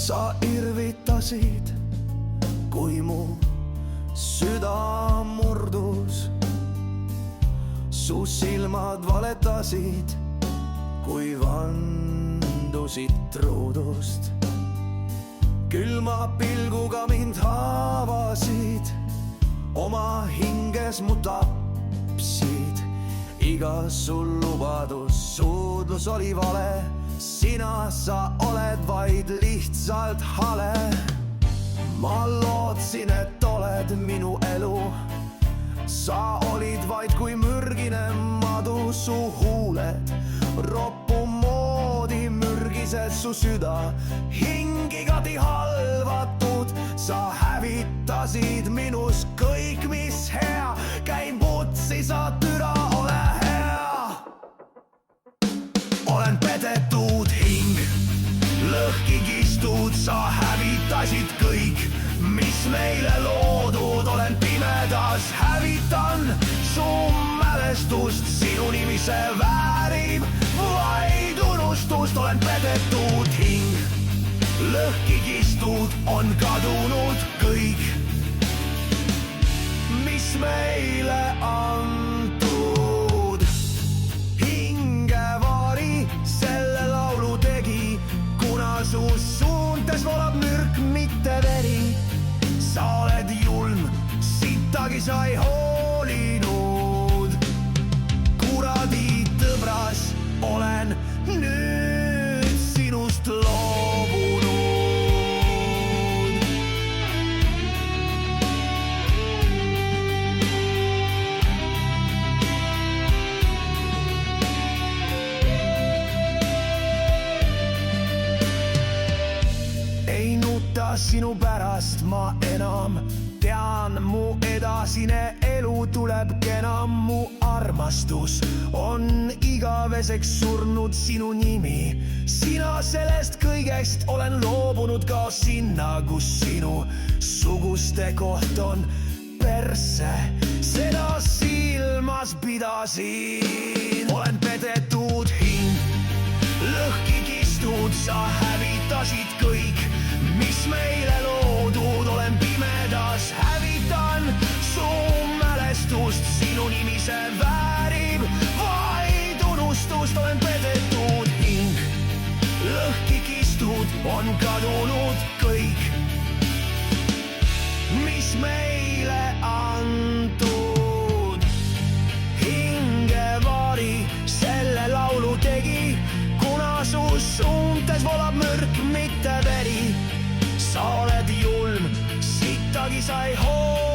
sa irvitasid, kui mu süda murdus. Su silmad valetasid, kui vandusid truudust. Külma pilguga mind haavasid, oma hinges mu tapsid. Iga su lubadus, suudlus oli vale. Sina, sa oled vaid lihtsalt hale. Ma lootsin, et oled minu elu. Sa olid vaid kui mürgine madu. Su huuled roppu moodi mürgised, su süda hing igati halvatud. Sa hävitasid minus kõik, mis hea. Käin putsi, sa türa, ole hea. Olen petetud hing, lõhki kistud, sa hävitasid kõik, mis meile loodud. Olen pimedas, hävitan su mälestust, sinu nimi see väärib vaid unustust. Olen petetud hing, lõhki kistud, on kadunud kõik, mis meile antud. Hingevari selle laulu tegi, kuna su suuntes voolab mürk, mitte veri. Sa oled julm, sittagi sa ei hoolinud. Kuradi tõbras, olen nüüd sinust loobunud. Ei nuta sinu pärast ma enam, tean, mu edasine elu tuleb kena. Mu armastus on igaveseks surnud, sinu nimi. Sina sellest kõigest, olen loobunud ka sinna, kus sinu suguste koht on perse. Seda silmas pidasin. Olen petetud hing, lõhki kistud, sa hävitasid kõik, mis meile loodud. Olen pimedas, hävitan su mälestust, sinu nimi see väärib vaid unustust. Olen petetud hing, lõhki kistud, on kadunud kõik, mis meile antud. Hingevari selle laulu tegi, kuna su suuntes voolab mürk, mitte veri. Sa oled julm, sittagi sa ei hooli.